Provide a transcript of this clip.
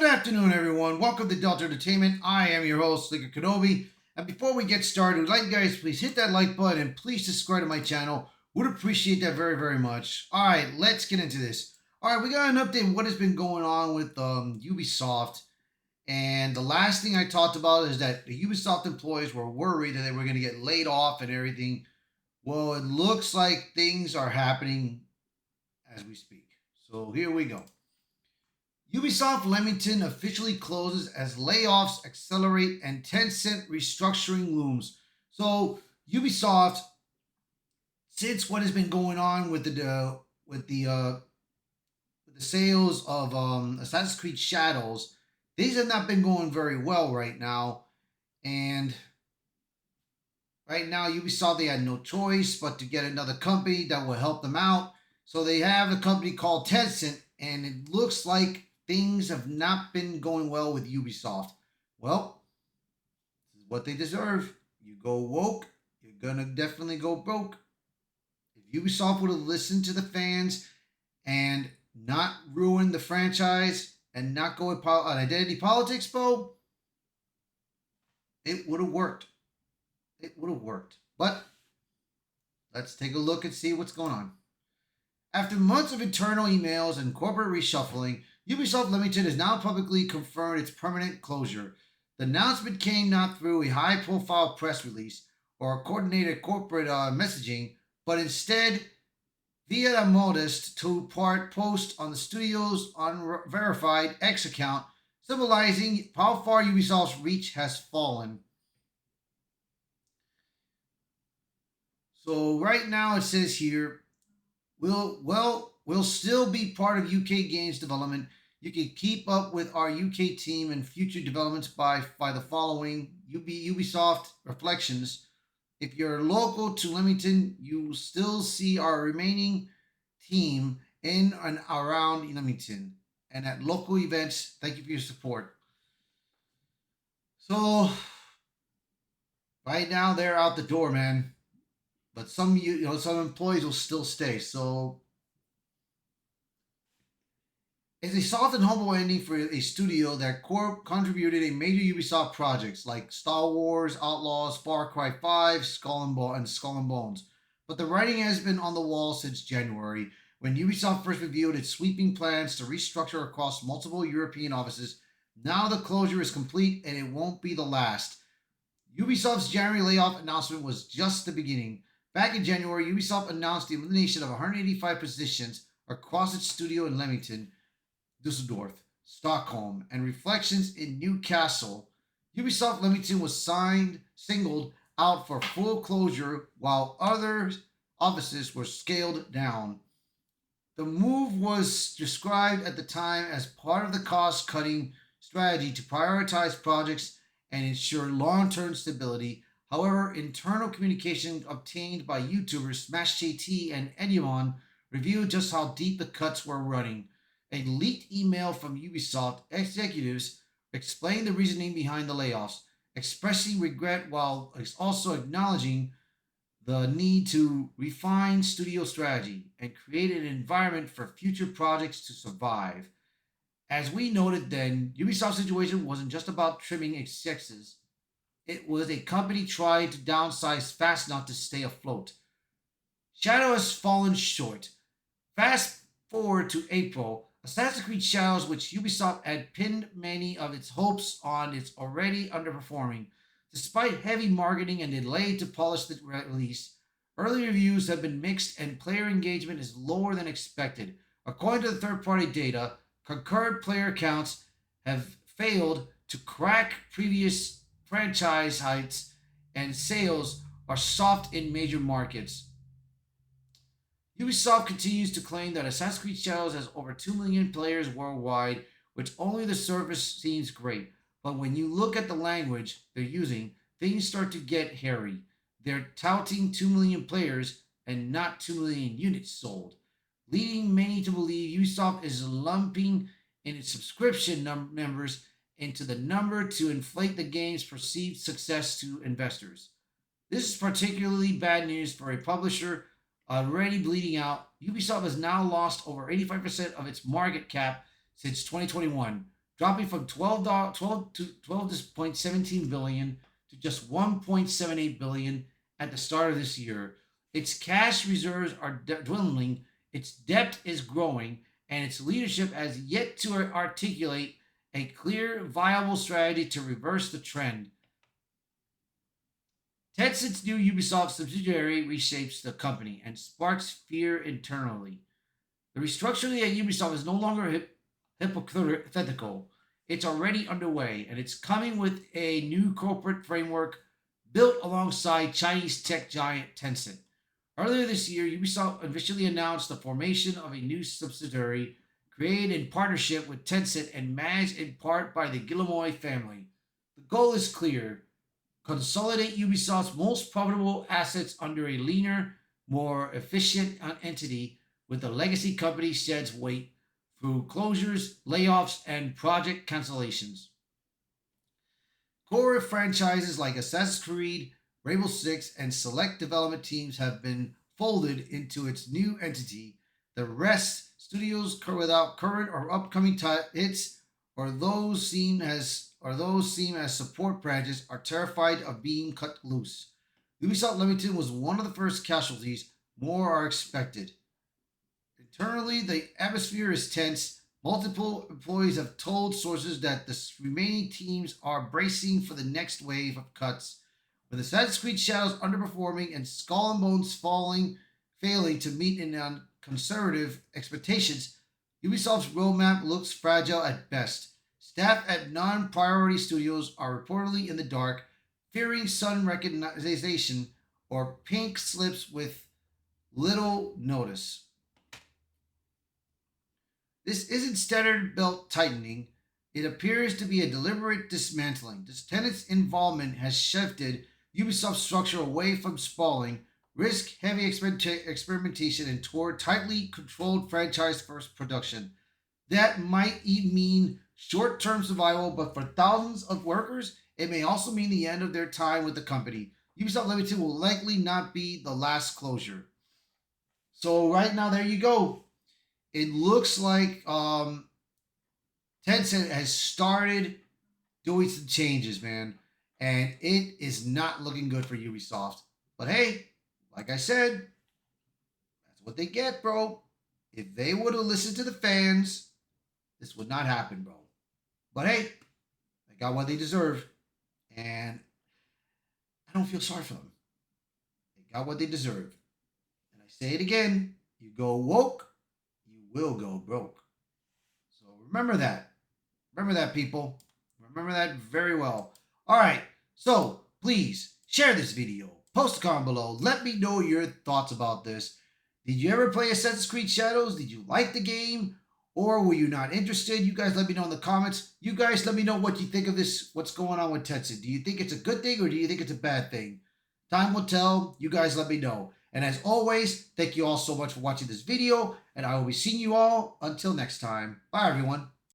Good afternoon, everyone. Welcome to Delta Entertainment. I am your host, Slicker Kenobi. And before we get started, I'd like you guys please hit that like button and please subscribe to my channel. Would appreciate that very, very much. All right, let's get into this. All right, we got an update on what has been going on with Ubisoft. And the last thing I talked about is that the Ubisoft employees were worried that they were going to get laid off and everything. Well, it looks like things are happening as we speak. So here we go. Ubisoft Leamington officially closes as layoffs accelerate and Tencent restructuring looms. So Ubisoft, since what has been going on with the sales of Assassin's Creed Shadows, these have not been going very well right now. And right now, Ubisoft they had no choice but to get another company that will help them out. So they have a company called Tencent, and it looks like things have not been going well with Ubisoft. Well, this is what they deserve. You go woke, you're gonna definitely go broke. If Ubisoft would have listened to the fans and not ruin the franchise and not go with identity politics, Bo, it would have worked. It would have worked. But let's take a look and see what's going on. After months of internal emails and corporate reshuffling, Ubisoft Limited has now publicly confirmed its permanent closure. The announcement came not through a high profile press release or coordinated corporate messaging, but instead via a modest two part post on the studio's unverified X account, symbolizing how far Ubisoft's reach has fallen. So, right now it says here, we'll still be part of UK games development. You can keep up with our UK team and future developments by the following Ubisoft reflections. If you're local to Leamington, you will still see our remaining team in and around Leamington and at local events. Thank you for your support. So right now they're out the door, man. But some employees will still stay. So it's a soft and humble ending for a studio that contributed a major Ubisoft projects like Star Wars, Outlaws, Far Cry 5, Skull and Bones. But the writing has been on the wall since January, when Ubisoft first revealed its sweeping plans to restructure across multiple European offices. Now the closure is complete and it won't be the last. Ubisoft's January layoff announcement was just the beginning. Back in January, Ubisoft announced the elimination of 185 positions across its studio in Leamington, Dusseldorf, Stockholm, and Reflections in Newcastle. Ubisoft Leamington was singled out for full closure while other offices were scaled down. The move was described at the time as part of the cost cutting strategy to prioritize projects and ensure long term stability. However, internal communication obtained by YouTubers Smash JT and Edumon revealed just how deep the cuts were running. A leaked email from Ubisoft executives explained the reasoning behind the layoffs, expressing regret while also acknowledging the need to refine studio strategy and create an environment for future projects to survive. As we noted then, Ubisoft's situation wasn't just about trimming excesses. It was a company trying to downsize fast enough to stay afloat. Shadow has fallen short. Fast forward to April, Assassin's Creed Shadows, which Ubisoft had pinned many of its hopes on, is already underperforming. Despite heavy marketing and delay to polish the release, early reviews have been mixed and player engagement is lower than expected. According to the third party data, concurrent player counts have failed to crack previous franchise heights, and sales are soft in major markets. Ubisoft continues to claim that Assassin's Creed Shadows has over 2 million players worldwide, which only the surface seems great. But when you look at the language they're using, things start to get hairy. They're touting 2 million players and not 2 million units sold, leading many to believe Ubisoft is lumping in its subscription members into the number to inflate the game's perceived success to investors. This is particularly bad news for a publisher already bleeding out. Ubisoft has now lost over 85% of its market cap since 2021, dropping from 12.17 billion to just 1.78 billion at the start of this year. Its cash reserves are dwindling, its debt is growing, and its leadership has yet to articulate a clear, viable strategy to reverse the trend. Tencent's new Ubisoft subsidiary reshapes the company and sparks fear internally. The restructuring at Ubisoft is no longer hypothetical. It's already underway, and it's coming with a new corporate framework built alongside Chinese tech giant Tencent. Earlier this year, Ubisoft officially announced the formation of a new subsidiary created in partnership with Tencent and managed in part by the Guillemot family. The goal is clear: consolidate Ubisoft's most profitable assets under a leaner, more efficient entity with the legacy company sheds weight through closures, layoffs, and project cancellations. Core franchises like Assassin's Creed, Rainbow Six, and select development teams have been folded into its new entity. The rest, studios without current or upcoming hits, or those seen as support branches, are terrified of being cut loose. Ubisoft Limited was one of the first casualties. More are expected. Internally, the atmosphere is tense. Multiple employees have told sources that the remaining teams are bracing for the next wave of cuts. With Assassin's Creed Shadows underperforming and Skull and Bones failing to meet in conservative expectations, Ubisoft's roadmap looks fragile at best. Staff at non-priority studios are reportedly in the dark, fearing sudden recognition or pink slips with little notice. This isn't standard belt tightening. It appears to be a deliberate dismantling. This tenant's involvement has shifted Ubisoft's structure away from sprawling, risk heavy experimentation and toward tightly controlled franchise first production. That might mean short term survival, but for thousands of workers, it may also mean the end of their time with the company. Ubisoft Limited will likely not be the last closure. So, right now, there you go. It looks like Tencent has started doing some changes, man, and it is not looking good for Ubisoft. But hey, like I said, that's what they get, bro. If they would have listened to the fans, this would not happen, bro. But hey, they got what they deserve, and I don't feel sorry for them. They got what they deserve. And I say it again: you go woke, you will go broke. So remember that. Remember that, people. Remember that very well. All right. So please share this video. Post a comment below. Let me know your thoughts about this. Did you ever play Assassin's Creed Shadows? Did you like the game? Or were you not interested? You guys let me know in the comments. You guys let me know what you think of this, what's going on with Tencent. Do you think it's a good thing or do you think it's a bad thing? Time will tell. You guys let me know. And as always, thank you all so much for watching this video. And I will be seeing you all until next time. Bye, everyone.